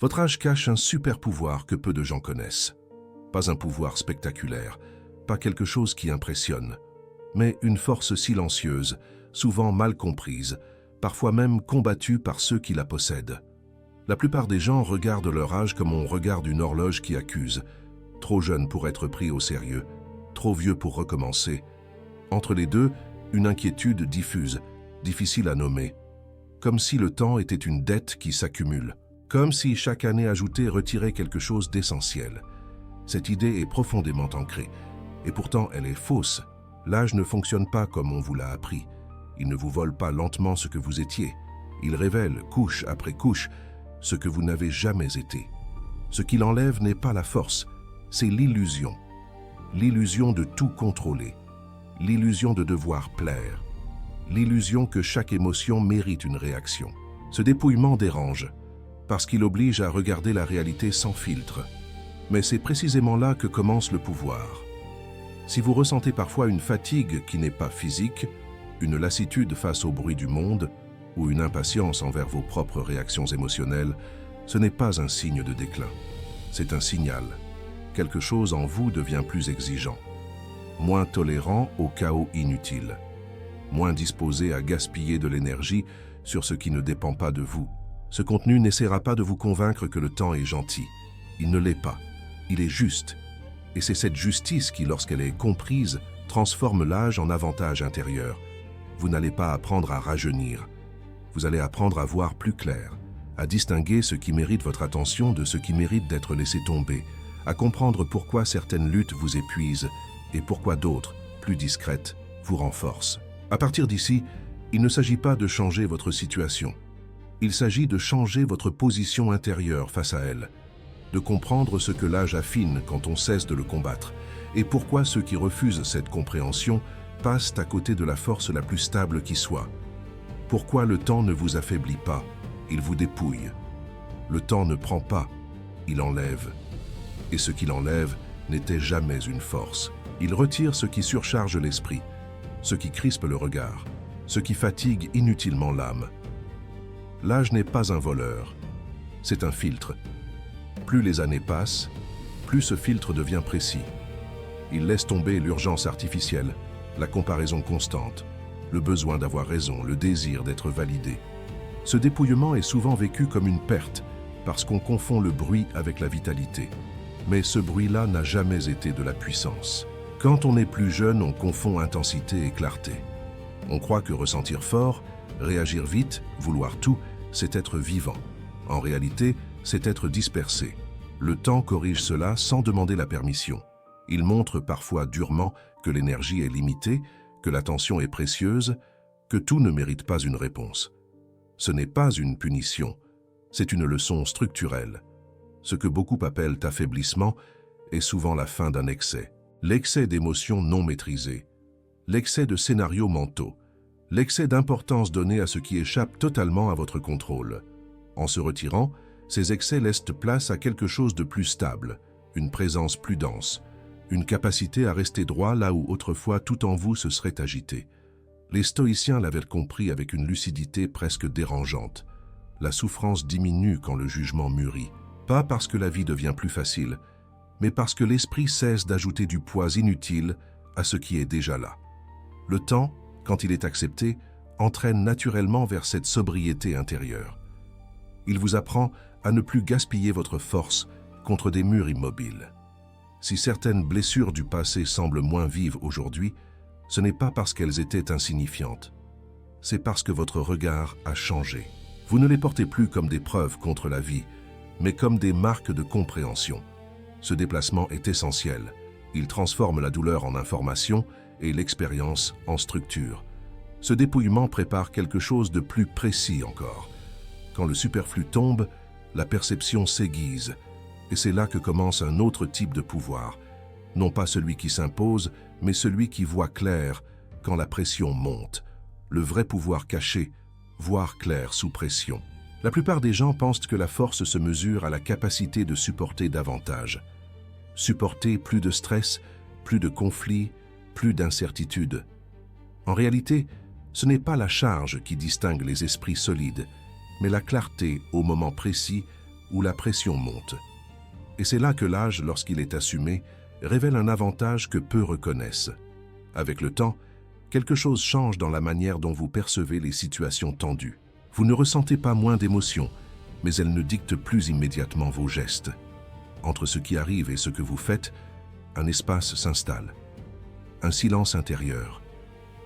Votre âge cache un super pouvoir que peu de gens connaissent. Pas un pouvoir spectaculaire, pas quelque chose qui impressionne, mais une force silencieuse, souvent mal comprise, parfois même combattue par ceux qui la possèdent. La plupart des gens regardent leur âge comme on regarde une horloge qui accuse, trop jeune pour être pris au sérieux, trop vieux pour recommencer. Entre les deux, une inquiétude diffuse, difficile à nommer, comme si le temps était une dette qui s'accumule, comme si chaque année ajoutée retirait quelque chose d'essentiel. Cette idée est profondément ancrée, et pourtant elle est fausse. L'âge ne fonctionne pas comme on vous l'a appris. Il ne vous vole pas lentement ce que vous étiez. Il révèle, couche après couche, ce que vous n'avez jamais été. Ce qu'il enlève n'est pas la force, c'est l'illusion. L'illusion de tout contrôler. L'illusion de devoir plaire. L'illusion que chaque émotion mérite une réaction. Ce dépouillement dérange, parce qu'il oblige à regarder la réalité sans filtre. Mais c'est précisément là que commence le pouvoir. Si vous ressentez parfois une fatigue qui n'est pas physique, une lassitude face au bruit du monde, ou une impatience envers vos propres réactions émotionnelles, ce n'est pas un signe de déclin. C'est un signal. Quelque chose en vous devient plus exigeant, moins tolérant au chaos inutile, moins disposé à gaspiller de l'énergie sur ce qui ne dépend pas de vous. Ce contenu n'essaiera pas de vous convaincre que le temps est gentil. Il ne l'est pas. Il est juste. Et c'est cette justice qui, lorsqu'elle est comprise, transforme l'âge en avantage intérieur. Vous n'allez pas apprendre à rajeunir. Vous allez apprendre à voir plus clair, à distinguer ce qui mérite votre attention de ce qui mérite d'être laissé tomber, à comprendre pourquoi certaines luttes vous épuisent et pourquoi d'autres, plus discrètes, vous renforcent. À partir d'ici, il ne s'agit pas de changer votre situation. Il s'agit de changer votre position intérieure face à elle, de comprendre ce que l'âge affine quand on cesse de le combattre, et pourquoi ceux qui refusent cette compréhension passent à côté de la force la plus stable qui soit. Pourquoi le temps ne vous affaiblit pas, il vous dépouille. Le temps ne prend pas, il enlève. Et ce qu'il enlève n'était jamais une force. Il retire ce qui surcharge l'esprit, ce qui crispe le regard, ce qui fatigue inutilement l'âme. L'âge n'est pas un voleur, c'est un filtre. Plus les années passent, plus ce filtre devient précis. Il laisse tomber l'urgence artificielle, la comparaison constante, le besoin d'avoir raison, le désir d'être validé. Ce dépouillement est souvent vécu comme une perte, parce qu'on confond le bruit avec la vitalité. Mais ce bruit-là n'a jamais été de la puissance. Quand on est plus jeune, on confond intensité et clarté. On croit que ressentir fort, réagir vite, vouloir tout, c'est être vivant. En réalité, c'est être dispersé. Le temps corrige cela sans demander la permission. Il montre parfois durement que l'énergie est limitée, que l'attention est précieuse, que tout ne mérite pas une réponse. Ce n'est pas une punition, c'est une leçon structurelle. Ce que beaucoup appellent affaiblissement est souvent la fin d'un excès. L'excès d'émotions non maîtrisées, l'excès de scénarios mentaux, l'excès d'importance donnée à ce qui échappe totalement à votre contrôle. En se retirant, ces excès laissent place à quelque chose de plus stable, une présence plus dense, une capacité à rester droit là où autrefois tout en vous se serait agité. Les stoïciens l'avaient compris avec une lucidité presque dérangeante. La souffrance diminue quand le jugement mûrit, pas parce que la vie devient plus facile, mais parce que l'esprit cesse d'ajouter du poids inutile à ce qui est déjà là. Le temps, quand il est accepté, entraîne naturellement vers cette sobriété intérieure. Il vous apprend à ne plus gaspiller votre force contre des murs immobiles. Si certaines blessures du passé semblent moins vives aujourd'hui, ce n'est pas parce qu'elles étaient insignifiantes. C'est parce que votre regard a changé. Vous ne les portez plus comme des preuves contre la vie, mais comme des marques de compréhension. Ce déplacement est essentiel. Il transforme la douleur en information et l'expérience en structure. Ce dépouillement prépare quelque chose de plus précis encore. Quand le superflu tombe, la perception s'aiguise, et c'est là que commence un autre type de pouvoir. Non pas celui qui s'impose, mais celui qui voit clair quand la pression monte. Le vrai pouvoir caché, voir clair sous pression. La plupart des gens pensent que la force se mesure à la capacité de supporter davantage. Supporter plus de stress, plus de conflits, plus d'incertitudes. En réalité, ce n'est pas la charge qui distingue les esprits solides, mais la clarté au moment précis où la pression monte. Et c'est là que l'âge, lorsqu'il est assumé, révèle un avantage que peu reconnaissent. Avec le temps, quelque chose change dans la manière dont vous percevez les situations tendues. Vous ne ressentez pas moins d'émotions, mais elles ne dictent plus immédiatement vos gestes. Entre ce qui arrive et ce que vous faites, un espace s'installe. Un silence intérieur.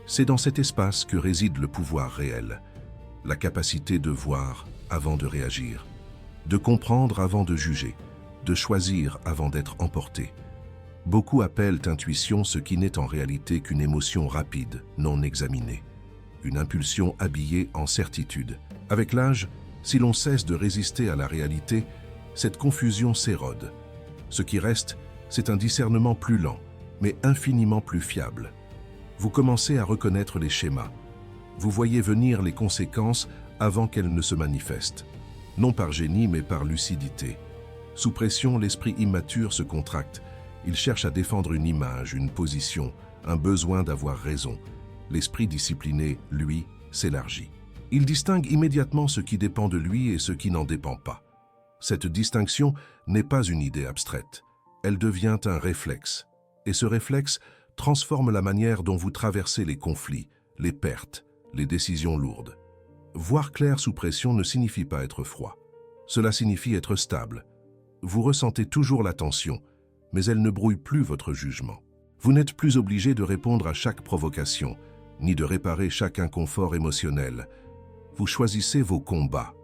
C'est dans cet espace que réside le pouvoir réel, la capacité de voir avant de réagir, de comprendre avant de juger, de choisir avant d'être emporté. Beaucoup appellent intuition ce qui n'est en réalité qu'une émotion rapide, non examinée. Une impulsion habillée en certitude. Avec l'âge, si l'on cesse de résister à la réalité, cette confusion s'érode. Ce qui reste, c'est un discernement plus lent, mais infiniment plus fiable. Vous commencez à reconnaître les schémas. Vous voyez venir les conséquences avant qu'elles ne se manifestent. Non par génie, mais par lucidité. Sous pression, l'esprit immature se contracte. Il cherche à défendre une image, une position, un besoin d'avoir raison. L'esprit discipliné, lui, s'élargit. Il distingue immédiatement ce qui dépend de lui et ce qui n'en dépend pas. Cette distinction n'est pas une idée abstraite. Elle devient un réflexe. Et ce réflexe transforme la manière dont vous traversez les conflits, les pertes, les décisions lourdes. Voir clair sous pression ne signifie pas être froid. Cela signifie être stable. Vous ressentez toujours la tension, mais elle ne brouille plus votre jugement. Vous n'êtes plus obligé de répondre à chaque provocation, ni de réparer chaque inconfort émotionnel. Vous choisissez vos combats.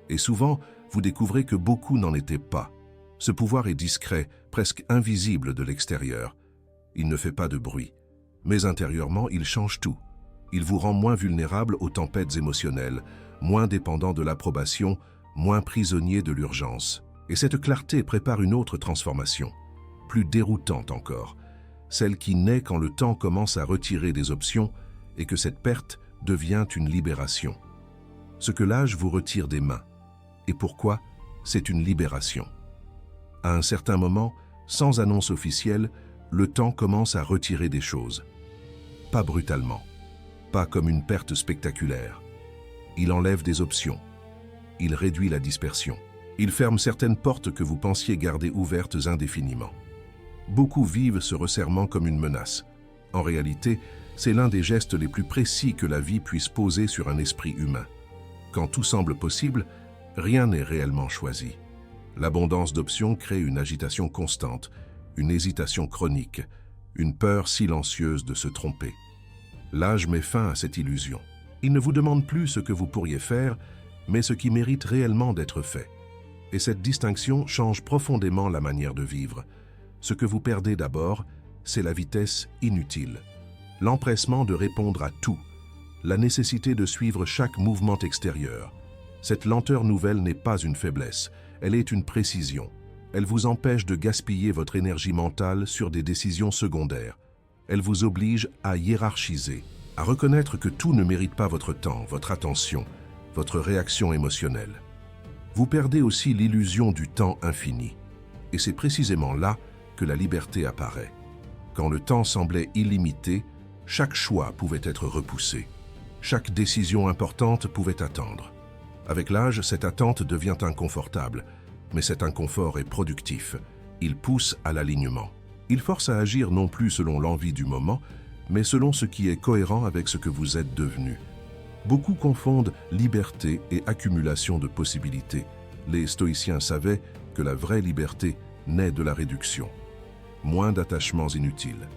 Et souvent, vous découvrez que beaucoup n'en étaient pas. Ce pouvoir est discret, presque invisible de l'extérieur. Il ne fait pas de bruit. Mais intérieurement, il change tout. Il vous rend moins vulnérable aux tempêtes émotionnelles, moins dépendant de l'approbation, moins prisonnier de l'urgence. Et cette clarté prépare une autre transformation, plus déroutante encore, celle qui naît quand le temps commence à retirer des options et que cette perte devient une libération. Ce que l'âge vous retire des mains. Et pourquoi? C'est une libération. À un certain moment, sans annonce officielle, le temps commence à retirer des choses. Pas brutalement, pas comme une perte spectaculaire. Il enlève des options. Il réduit la dispersion. Il ferme certaines portes que vous pensiez garder ouvertes indéfiniment. Beaucoup vivent ce resserrement comme une menace. En réalité, c'est l'un des gestes les plus précis que la vie puisse poser sur un esprit humain. Quand tout semble possible, rien n'est réellement choisi. L'abondance d'options crée une agitation constante, une hésitation chronique, une peur silencieuse de se tromper. L'âge met fin à cette illusion. Il ne vous demande plus ce que vous pourriez faire, mais ce qui mérite réellement d'être fait. Et cette distinction change profondément la manière de vivre. Ce que vous perdez d'abord, c'est la vitesse inutile, l'empressement de répondre à tout, la nécessité de suivre chaque mouvement extérieur. Cette lenteur nouvelle n'est pas une faiblesse, elle est une précision. Elle vous empêche de gaspiller votre énergie mentale sur des décisions secondaires. Elle vous oblige à hiérarchiser, à reconnaître que tout ne mérite pas votre temps, votre attention, votre réaction émotionnelle. Vous perdez aussi l'illusion du temps infini. Et c'est précisément là que la liberté apparaît. Quand le temps semblait illimité, chaque choix pouvait être repoussé. Chaque décision importante pouvait attendre. Avec l'âge, cette attente devient inconfortable, mais cet inconfort est productif. Il pousse à l'alignement. Il force à agir non plus selon l'envie du moment, mais selon ce qui est cohérent avec ce que vous êtes devenu. Beaucoup confondent liberté et accumulation de possibilités. Les stoïciens savaient que la vraie liberté naît de la réduction. Moins d'attachements inutiles,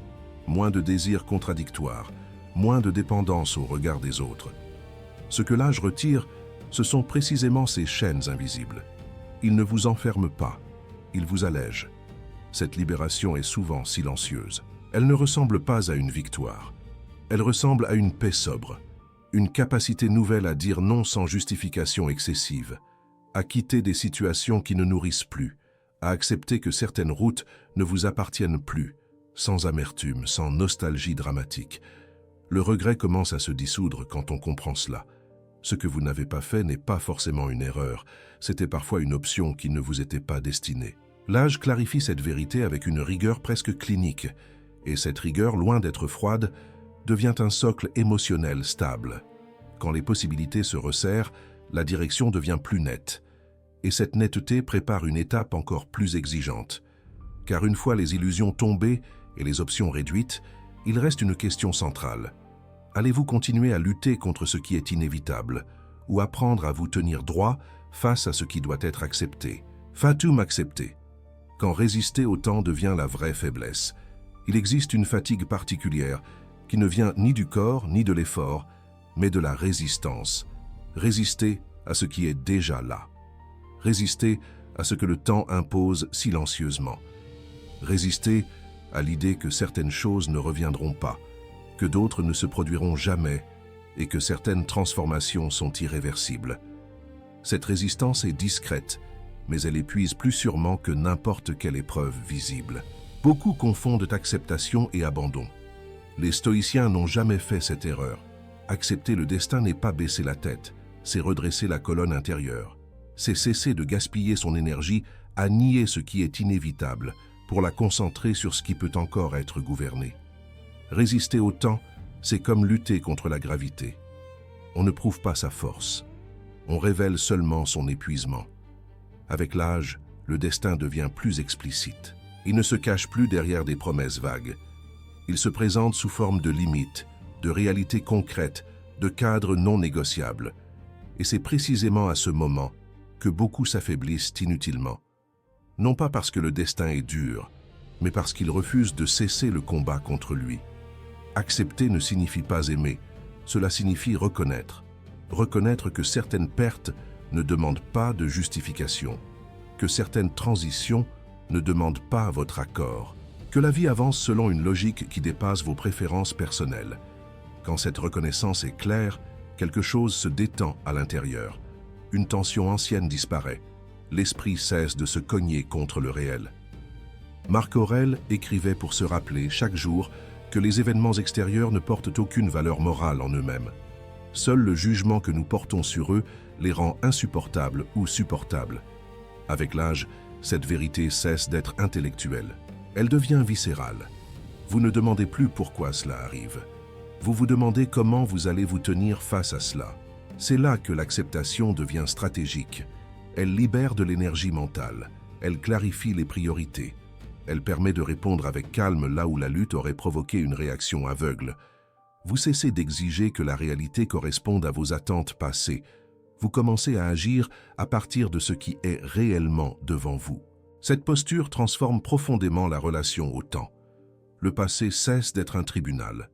moins de désirs contradictoires, moins de dépendance au regard des autres. Ce que l'âge retire, ce sont précisément ces chaînes invisibles. Il ne vous enferme pas, il vous allège. Cette libération est souvent silencieuse. Elle ne ressemble pas à une victoire. Elle ressemble à une paix sobre. Une capacité nouvelle à dire non sans justification excessive, à quitter des situations qui ne nourrissent plus, à accepter que certaines routes ne vous appartiennent plus, sans amertume, sans nostalgie dramatique. Le regret commence à se dissoudre quand on comprend cela. Ce que vous n'avez pas fait n'est pas forcément une erreur, c'était parfois une option qui ne vous était pas destinée. L'âge clarifie cette vérité avec une rigueur presque clinique, et cette rigueur, loin d'être froide, devient un socle émotionnel stable. Quand les possibilités se resserrent, la direction devient plus nette. Et cette netteté prépare une étape encore plus exigeante. Car une fois les illusions tombées et les options réduites, il reste une question centrale. Allez-vous continuer à lutter contre ce qui est inévitable ou apprendre à vous tenir droit face à ce qui doit être accepté? Fatum accepter. Quand résister au temps devient la vraie faiblesse, il existe une fatigue particulière qui ne vient ni du corps ni de l'effort, mais de la résistance. Résister à ce qui est déjà là. Résister à ce que le temps impose silencieusement. Résister à l'idée que certaines choses ne reviendront pas, que d'autres ne se produiront jamais et que certaines transformations sont irréversibles. Cette résistance est discrète, mais elle épuise plus sûrement que n'importe quelle épreuve visible. Beaucoup confondent acceptation et abandon. Les stoïciens n'ont jamais fait cette erreur. Accepter le destin n'est pas baisser la tête, c'est redresser la colonne intérieure. C'est cesser de gaspiller son énergie à nier ce qui est inévitable pour la concentrer sur ce qui peut encore être gouverné. Résister au temps, c'est comme lutter contre la gravité. On ne prouve pas sa force. On révèle seulement son épuisement. Avec l'âge, le destin devient plus explicite. Il ne se cache plus derrière des promesses vagues. Il se présente sous forme de limites, de réalités concrètes, de cadres non négociables. Et c'est précisément à ce moment que beaucoup s'affaiblissent inutilement. Non pas parce que le destin est dur, mais parce qu'ils refusent de cesser le combat contre lui. Accepter ne signifie pas aimer, cela signifie reconnaître. Reconnaître que certaines pertes ne demandent pas de justification, que certaines transitions ne demandent pas votre accord, que la vie avance selon une logique qui dépasse vos préférences personnelles. Quand cette reconnaissance est claire, quelque chose se détend à l'intérieur. Une tension ancienne disparaît. L'esprit cesse de se cogner contre le réel. Marc Aurèle écrivait pour se rappeler chaque jour que les événements extérieurs ne portent aucune valeur morale en eux-mêmes. Seul le jugement que nous portons sur eux les rend insupportables ou supportables. Avec l'âge, cette vérité cesse d'être intellectuelle. Elle devient viscérale. Vous ne demandez plus pourquoi cela arrive. Vous vous demandez comment vous allez vous tenir face à cela. C'est là que l'acceptation devient stratégique. Elle libère de l'énergie mentale. Elle clarifie les priorités. Elle permet de répondre avec calme là où la lutte aurait provoqué une réaction aveugle. Vous cessez d'exiger que la réalité corresponde à vos attentes passées. Vous commencez à agir à partir de ce qui est réellement devant vous. Cette posture transforme profondément la relation au temps. Le passé cesse d'être un tribunal.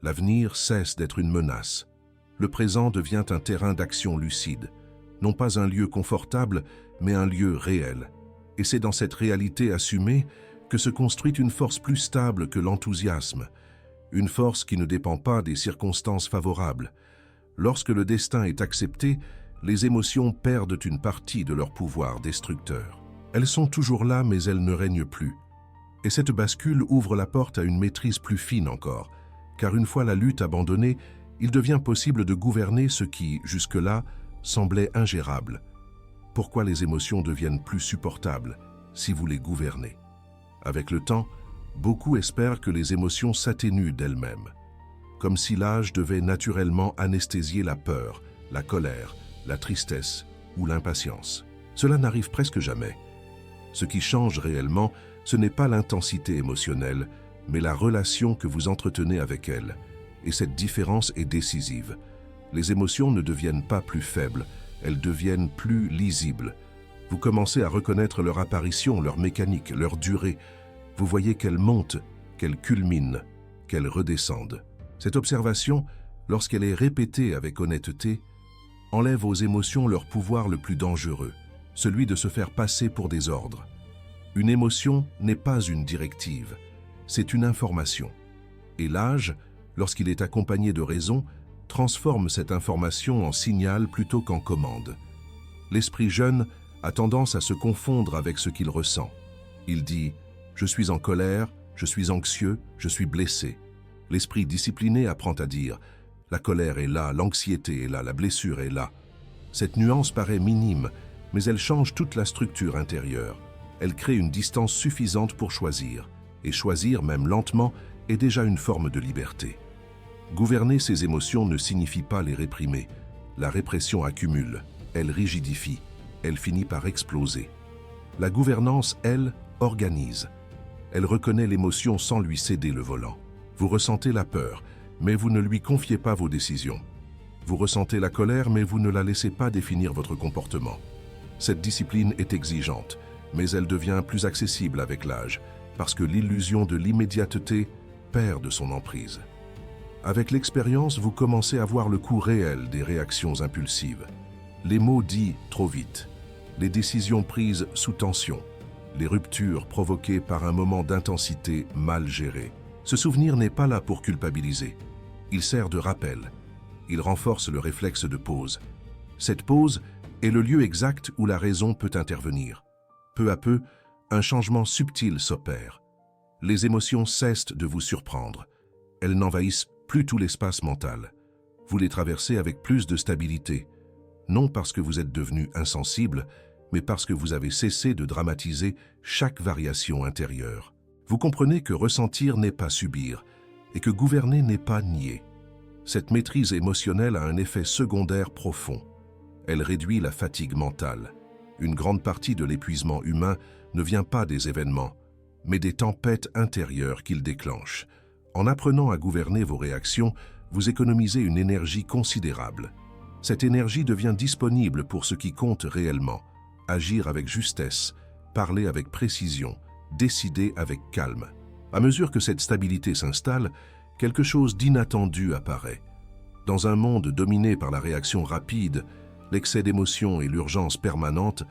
L'avenir cesse d'être une menace. Le présent devient un terrain d'action lucide, non pas un lieu confortable, mais un lieu réel. Et c'est dans cette réalité assumée que se construit une force plus stable que l'enthousiasme, une force qui ne dépend pas des circonstances favorables. Lorsque le destin est accepté, les émotions perdent une partie de leur pouvoir destructeur. Elles sont toujours là, mais elles ne règnent plus. Et cette bascule ouvre la porte à une maîtrise plus fine encore, car une fois la lutte abandonnée, il devient possible de gouverner ce qui, jusque-là, semblait ingérable. Pourquoi les émotions deviennent plus supportables si vous les gouvernez? Avec le temps, beaucoup espèrent que les émotions s'atténuent d'elles-mêmes, comme si l'âge devait naturellement anesthésier la peur, la colère, la tristesse ou l'impatience. Cela n'arrive presque jamais. Ce qui change réellement, ce n'est pas l'intensité émotionnelle, mais la relation que vous entretenez avec elle. Et cette différence est décisive. Les émotions ne deviennent pas plus faibles, elles deviennent plus lisibles. Vous commencez à reconnaître leur apparition, leur mécanique, leur durée. Vous voyez qu'elles montent, qu'elles culminent, qu'elles redescendent. Cette observation, lorsqu'elle est répétée avec honnêteté, enlève aux émotions leur pouvoir le plus dangereux, celui de se faire passer pour des ordres. Une émotion n'est pas une directive, c'est une information. Et l'âge, lorsqu'il est accompagné de raison, transforme cette information en signal plutôt qu'en commande. L'esprit jeune a tendance à se confondre avec ce qu'il ressent. Il dit « je suis en colère, je suis anxieux, je suis blessé ». L'esprit discipliné apprend à dire « la colère est là, l'anxiété est là, la blessure est là ». Cette nuance paraît minime, mais elle change toute la structure intérieure. Elle crée une distance suffisante pour choisir. Et choisir, même lentement, est déjà une forme de liberté. Gouverner ses émotions ne signifie pas les réprimer. La répression accumule, elle rigidifie. elle finit par exploser. La gouvernance, elle, organise. Elle reconnaît l'émotion sans lui céder le volant. Vous ressentez la peur, mais vous ne lui confiez pas vos décisions. Vous ressentez la colère, mais vous ne la laissez pas définir votre comportement. Cette discipline est exigeante, mais elle devient plus accessible avec l'âge, parce que l'illusion de l'immédiateté perd de son emprise. Avec l'expérience, vous commencez à voir le coût réel des réactions impulsives. Les mots dits trop vite, les décisions prises sous tension, les ruptures provoquées par un moment d'intensité mal géré. Ce souvenir n'est pas là pour culpabiliser. Il sert de rappel. Il renforce le réflexe de pause. Cette pause est le lieu exact où la raison peut intervenir. Peu à peu, un changement subtil s'opère. Les émotions cessent de vous surprendre. Elles n'envahissent plus tout l'espace mental. Vous les traversez avec plus de stabilité, non parce que vous êtes devenu insensible, mais parce que vous avez cessé de dramatiser chaque variation intérieure. Vous comprenez que ressentir n'est pas subir, et que gouverner n'est pas nier. Cette maîtrise émotionnelle a un effet secondaire profond. Elle réduit la fatigue mentale. Une grande partie de l'épuisement humain ne vient pas des événements, mais des tempêtes intérieures qu'ils déclenchent. En apprenant à gouverner vos réactions, vous économisez une énergie considérable. Cette énergie devient disponible pour ce qui compte réellement. Agir avec justesse, parler avec précision, décider avec calme. À mesure que cette stabilité s'installe, quelque chose d'inattendu apparaît. Dans un monde dominé par la réaction rapide, l'excès d'émotions et l'urgence permanente,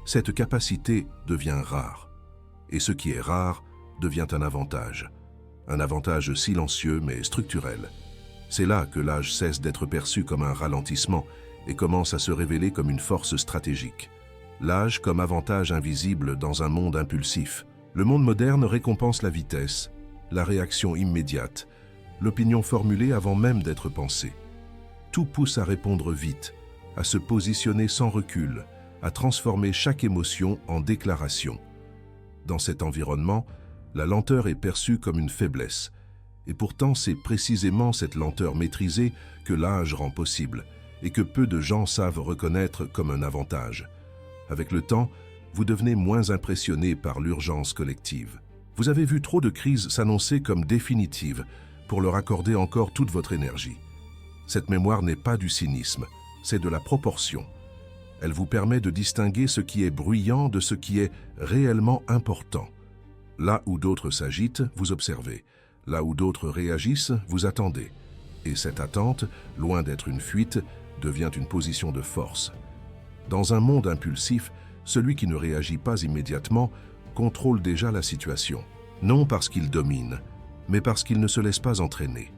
cette capacité devient rare. Et ce qui est rare devient un avantage silencieux mais structurel. C'est là que l'âge cesse d'être perçu comme un ralentissement et commence à se révéler comme une force stratégique. L'âge comme avantage invisible dans un monde impulsif. Le monde moderne récompense la vitesse, la réaction immédiate, l'opinion formulée avant même d'être pensée. Tout pousse à répondre vite, à se positionner sans recul, à transformer chaque émotion en déclaration. Dans cet environnement, la lenteur est perçue comme une faiblesse. Et pourtant, c'est précisément cette lenteur maîtrisée que l'âge rend possible et que peu de gens savent reconnaître comme un avantage. Avec le temps, vous devenez moins impressionné par l'urgence collective. Vous avez vu trop de crises s'annoncer comme définitives pour leur accorder encore toute votre énergie. Cette mémoire n'est pas du cynisme, c'est de la proportion. Elle vous permet de distinguer ce qui est bruyant de ce qui est réellement important. Là où d'autres s'agitent, vous observez. Là où d'autres réagissent, vous attendez. Et cette attente, loin d'être une fuite, devient une position de force. Dans un monde impulsif, celui qui ne réagit pas immédiatement contrôle déjà la situation. Non parce qu'il domine, mais parce qu'il ne se laisse pas entraîner.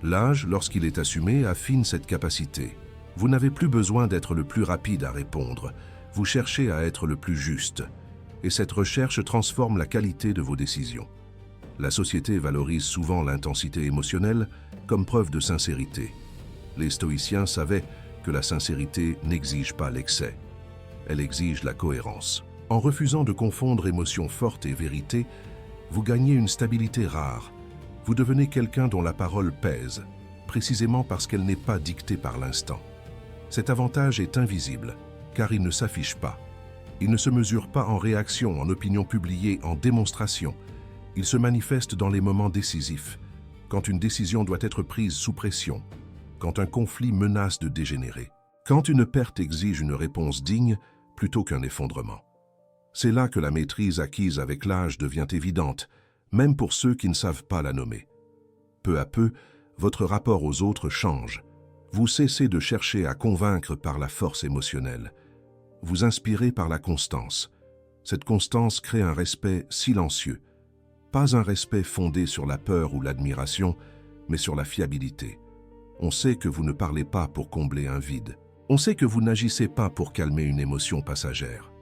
L'âge, lorsqu'il est assumé, affine cette capacité. Vous n'avez plus besoin d'être le plus rapide à répondre. Vous cherchez à être le plus juste. Et cette recherche transforme la qualité de vos décisions. La société valorise souvent l'intensité émotionnelle comme preuve de sincérité. Les stoïciens savaient que la sincérité n'exige pas l'excès. Elle exige la cohérence. En refusant de confondre émotion forte et vérité, vous gagnez une stabilité rare. Vous devenez quelqu'un dont la parole pèse, précisément parce qu'elle n'est pas dictée par l'instant. Cet avantage est invisible, car il ne s'affiche pas. Il ne se mesure pas en réaction, en opinion publiée, en démonstration. Il se manifeste dans les moments décisifs, quand une décision doit être prise sous pression, quand un conflit menace de dégénérer, quand une perte exige une réponse digne plutôt qu'un effondrement. C'est là que la maîtrise acquise avec l'âge devient évidente, même pour ceux qui ne savent pas la nommer. Peu à peu, votre rapport aux autres change. Vous cessez de chercher à convaincre par la force émotionnelle. Vous inspirez par la constance. Cette constance crée un respect silencieux. Pas un respect fondé sur la peur ou l'admiration, mais sur la fiabilité. On sait que vous ne parlez pas pour combler un vide. On sait que vous n'agissez pas pour calmer une émotion passagère.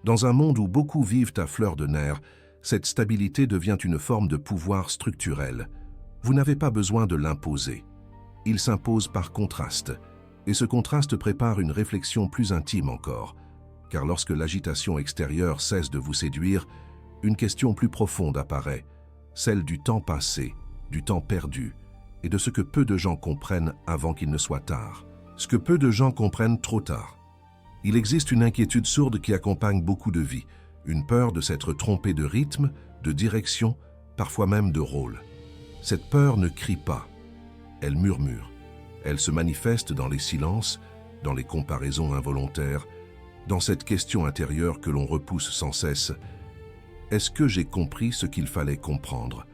Dans un monde où beaucoup vivent à fleur de nerfs, cette stabilité devient une forme de pouvoir structurel. Vous n'avez pas besoin de l'imposer. Il s'impose par contraste, et ce contraste prépare une réflexion plus intime encore, car lorsque l'agitation extérieure cesse de vous séduire, une question plus profonde apparaît, celle du temps passé, du temps perdu, et de ce que peu de gens comprennent avant qu'il ne soit tard. Ce que peu de gens comprennent trop tard. Il existe une inquiétude sourde qui accompagne beaucoup de vies, une peur de s'être trompé de rythme, de direction, parfois même de rôle. Cette peur ne crie pas, elle murmure. Elle se manifeste dans les silences, dans les comparaisons involontaires, dans cette question intérieure que l'on repousse sans cesse. Est-ce que j'ai compris ce qu'il fallait comprendre?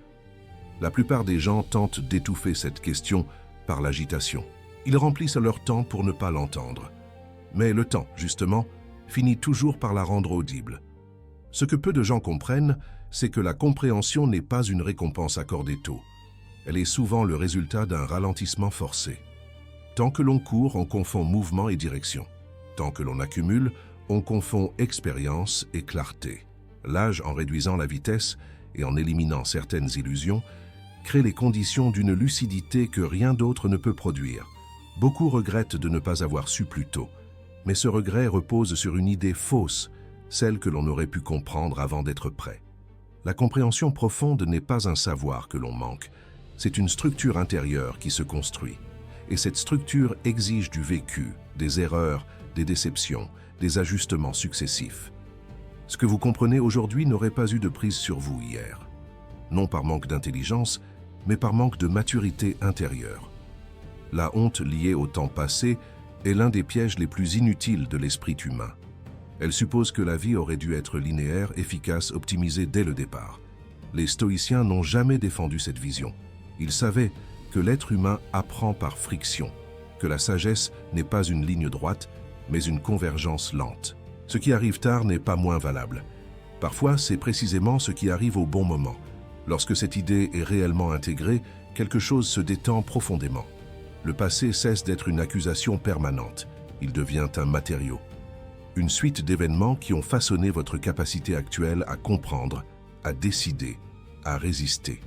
La plupart des gens tentent d'étouffer cette question par l'agitation. Ils remplissent leur temps pour ne pas l'entendre. Mais le temps, justement, finit toujours par la rendre audible. Ce que peu de gens comprennent, c'est que la compréhension n'est pas une récompense accordée tôt. Elle est souvent le résultat d'un ralentissement forcé. Tant que l'on court, on confond mouvement et direction. Tant que l'on accumule, on confond expérience et clarté. L'âge, en réduisant la vitesse et en éliminant certaines illusions, crée les conditions d'une lucidité que rien d'autre ne peut produire. Beaucoup regrettent de ne pas avoir su plus tôt, mais ce regret repose sur une idée fausse, celle que l'on aurait pu comprendre avant d'être prêt. La compréhension profonde n'est pas un savoir que l'on manque, c'est une structure intérieure qui se construit. Et cette structure exige du vécu, des erreurs, des déceptions, des ajustements successifs. Ce que vous comprenez aujourd'hui n'aurait pas eu de prise sur vous hier. Non par manque d'intelligence, mais par manque de maturité intérieure. La honte liée au temps passé est l'un des pièges les plus inutiles de l'esprit humain. Elle suppose que la vie aurait dû être linéaire, efficace, optimisée dès le départ. Les stoïciens n'ont jamais défendu cette vision. Ils savaient que l'être humain apprend par friction, que la sagesse n'est pas une ligne droite, mais une convergence lente. Ce qui arrive tard n'est pas moins valable. Parfois, c'est précisément ce qui arrive au bon moment. Lorsque cette idée est réellement intégrée, quelque chose se détend profondément. Le passé cesse d'être une accusation permanente. Il devient un matériau. Une suite d'événements qui ont façonné votre capacité actuelle à comprendre, à décider, à résister.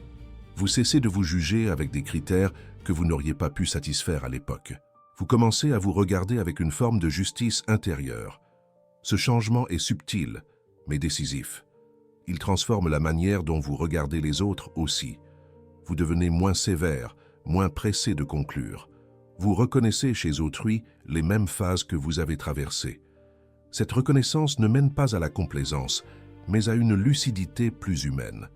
Vous cessez de vous juger avec des critères que vous n'auriez pas pu satisfaire à l'époque. Vous commencez à vous regarder avec une forme de justice intérieure. Ce changement est subtil, mais décisif. Il transforme la manière dont vous regardez les autres aussi. Vous devenez moins sévère, moins pressé de conclure. Vous reconnaissez chez autrui les mêmes phases que vous avez traversées. Cette reconnaissance ne mène pas à la complaisance, mais à une lucidité plus humaine.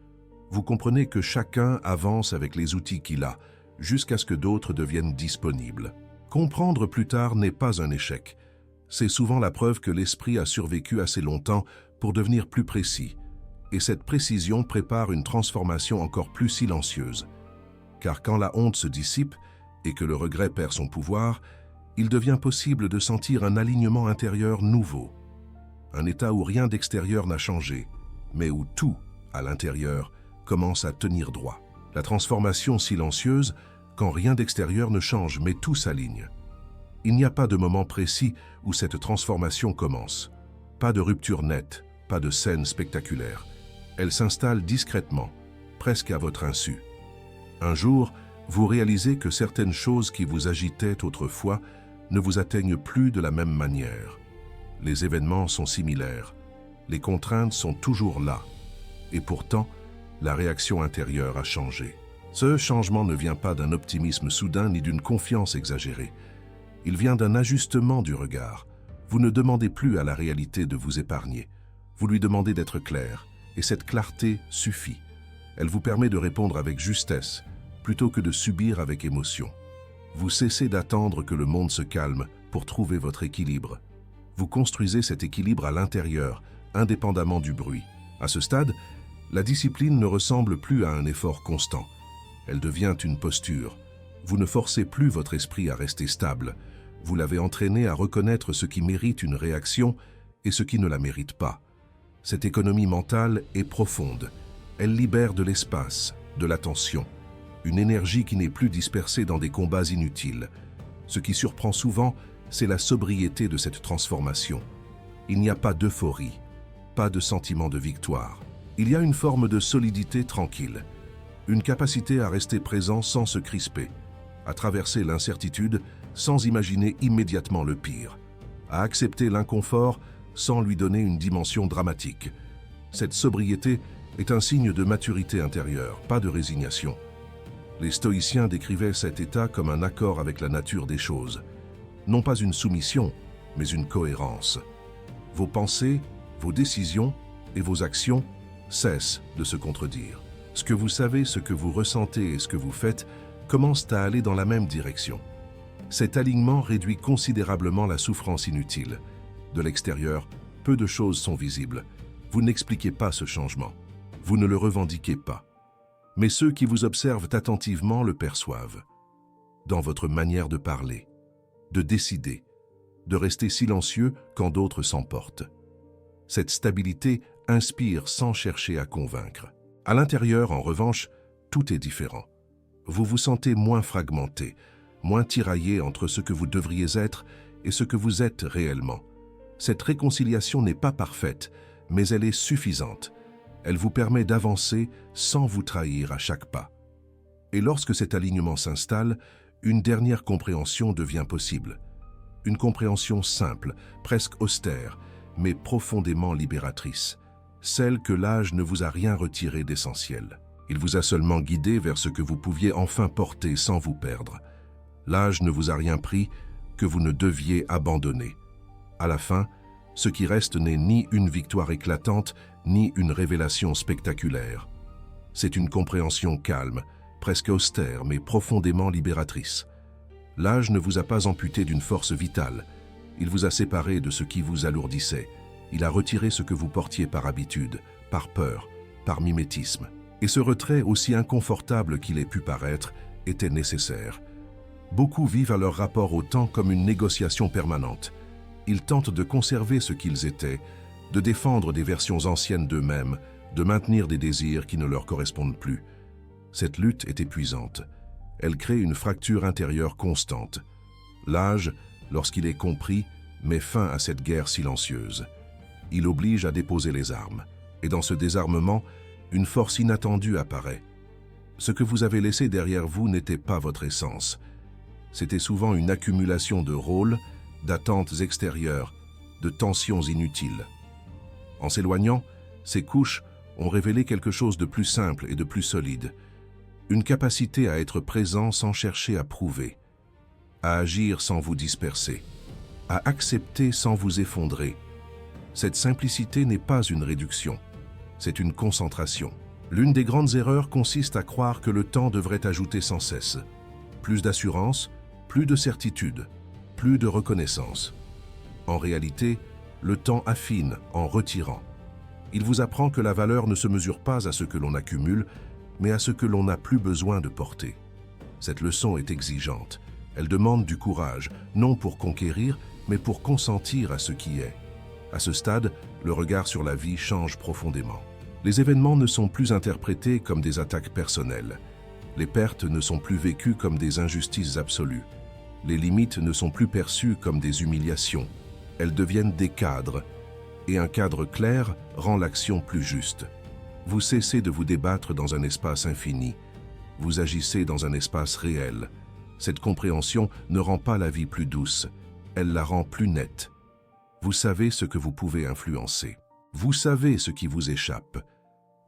Vous comprenez que chacun avance avec les outils qu'il a, jusqu'à ce que d'autres deviennent disponibles. Comprendre plus tard n'est pas un échec. C'est souvent la preuve que l'esprit a survécu assez longtemps pour devenir plus précis. Et cette précision prépare une transformation encore plus silencieuse. Car quand la honte se dissipe et que le regret perd son pouvoir, il devient possible de sentir un alignement intérieur nouveau. Un état où rien d'extérieur n'a changé, mais où tout, à l'intérieur, commence à tenir droit. La transformation silencieuse, quand rien d'extérieur ne change, mais tout s'aligne. Il n'y a pas de moment précis où cette transformation commence. Pas de rupture nette, pas de scène spectaculaire. Elle s'installe discrètement, presque à votre insu. Un jour, vous réalisez que certaines choses qui vous agitaient autrefois ne vous atteignent plus de la même manière. Les événements sont similaires, les contraintes sont toujours là, et pourtant, la réaction intérieure a changé. Ce changement ne vient pas d'un optimisme soudain ni d'une confiance exagérée. Il vient d'un ajustement du regard. Vous ne demandez plus à la réalité de vous épargner. Vous lui demandez d'être clair, et cette clarté suffit. Elle vous permet de répondre avec justesse, plutôt que de subir avec émotion. Vous cessez d'attendre que le monde se calme pour trouver votre équilibre. Vous construisez cet équilibre à l'intérieur, indépendamment du bruit. À ce stade, la discipline ne ressemble plus à un effort constant. Elle devient une posture. Vous ne forcez plus votre esprit à rester stable. Vous l'avez entraîné à reconnaître ce qui mérite une réaction et ce qui ne la mérite pas. Cette économie mentale est profonde. Elle libère de l'espace, de l'attention, une énergie qui n'est plus dispersée dans des combats inutiles. Ce qui surprend souvent, c'est la sobriété de cette transformation. Il n'y a pas d'euphorie, pas de sentiment de victoire. Il y a une forme de solidité tranquille, une capacité à rester présent sans se crisper, à traverser l'incertitude sans imaginer immédiatement le pire, à accepter l'inconfort sans lui donner une dimension dramatique. Cette sobriété est un signe de maturité intérieure, pas de résignation. Les stoïciens décrivaient cet état comme un accord avec la nature des choses. Non pas une soumission, mais une cohérence. Vos pensées, vos décisions et vos actions cessent de se contredire. Ce que vous savez, ce que vous ressentez et ce que vous faites commencent à aller dans la même direction. Cet alignement réduit considérablement la souffrance inutile. De l'extérieur, peu de choses sont visibles. Vous n'expliquez pas ce changement. Vous ne le revendiquez pas. Mais ceux qui vous observent attentivement le perçoivent. Dans votre manière de parler, de décider, de rester silencieux quand d'autres s'emportent. Cette stabilité inspire sans chercher à convaincre. À l'intérieur, en revanche, tout est différent. Vous vous sentez moins fragmenté, moins tiraillé entre ce que vous devriez être et ce que vous êtes réellement. Cette réconciliation n'est pas parfaite, mais elle est suffisante. Elle vous permet d'avancer sans vous trahir à chaque pas. Et lorsque cet alignement s'installe, une dernière compréhension devient possible. Une compréhension simple, presque austère, mais profondément libératrice. Celle que l'âge ne vous a rien retiré d'essentiel. Il vous a seulement guidé vers ce que vous pouviez enfin porter sans vous perdre. L'âge ne vous a rien pris que vous ne deviez abandonner. À la fin, ce qui reste n'est ni une victoire éclatante, ni une révélation spectaculaire. C'est une compréhension calme, presque austère, mais profondément libératrice. L'âge ne vous a pas amputé d'une force vitale. Il vous a séparé de ce qui vous alourdissait. Il a retiré ce que vous portiez par habitude, par peur, par mimétisme. Et ce retrait, aussi inconfortable qu'il ait pu paraître, était nécessaire. Beaucoup vivent à leur rapport au temps comme une négociation permanente. Ils tentent de conserver ce qu'ils étaient, de défendre des versions anciennes d'eux-mêmes, de maintenir des désirs qui ne leur correspondent plus. Cette lutte est épuisante. Elle crée une fracture intérieure constante. L'âge, lorsqu'il est compris, met fin à cette guerre silencieuse. Il oblige à déposer les armes. Et dans ce désarmement, une force inattendue apparaît. Ce que vous avez laissé derrière vous n'était pas votre essence. C'était souvent une accumulation de rôles, d'attentes extérieures, de tensions inutiles. En s'éloignant, ces couches ont révélé quelque chose de plus simple et de plus solide. Une capacité à être présent sans chercher à prouver, à agir sans vous disperser, à accepter sans vous effondrer. Cette simplicité n'est pas une réduction, c'est une concentration. L'une des grandes erreurs consiste à croire que le temps devrait ajouter sans cesse. Plus d'assurance, plus de certitude, plus de reconnaissance. En réalité, le temps affine en retirant. Il vous apprend que la valeur ne se mesure pas à ce que l'on accumule, mais à ce que l'on n'a plus besoin de porter. Cette leçon est exigeante. Elle demande du courage, non pour conquérir, mais pour consentir à ce qui est. À ce stade, le regard sur la vie change profondément. Les événements ne sont plus interprétés comme des attaques personnelles. Les pertes ne sont plus vécues comme des injustices absolues. Les limites ne sont plus perçues comme des humiliations. Elles deviennent des cadres, et un cadre clair rend l'action plus juste. Vous cessez de vous débattre dans un espace infini. Vous agissez dans un espace réel. Cette compréhension ne rend pas la vie plus douce, elle la rend plus nette. Vous savez ce que vous pouvez influencer. Vous savez ce qui vous échappe.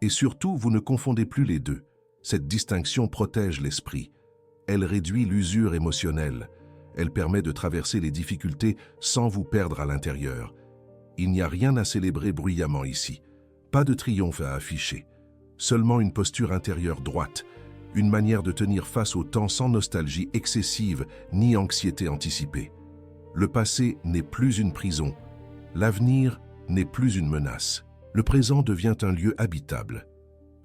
Et surtout, vous ne confondez plus les deux. Cette distinction protège l'esprit. Elle réduit l'usure émotionnelle. Elle permet de traverser les difficultés sans vous perdre à l'intérieur. Il n'y a rien à célébrer bruyamment ici. Pas de triomphe à afficher. Seulement une posture intérieure droite. Une manière de tenir face au temps sans nostalgie excessive ni anxiété anticipée. Le passé n'est plus une prison. L'avenir n'est plus une menace. Le présent devient un lieu habitable.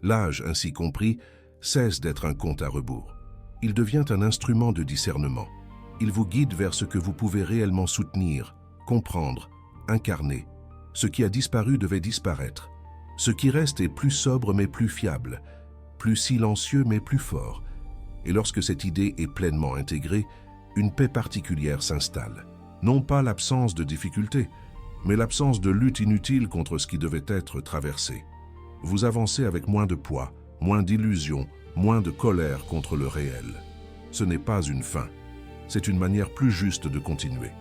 L'âge, ainsi compris, cesse d'être un compte à rebours. Il devient un instrument de discernement. Il vous guide vers ce que vous pouvez réellement soutenir, comprendre, incarner. Ce qui a disparu devait disparaître. Ce qui reste est plus sobre mais plus fiable, plus silencieux mais plus fort. Et lorsque cette idée est pleinement intégrée, une paix particulière s'installe. Non pas l'absence de difficultés, mais l'absence de lutte inutile contre ce qui devait être traversé. Vous avancez avec moins de poids, moins d'illusions, moins de colère contre le réel. Ce n'est pas une fin, c'est une manière plus juste de continuer.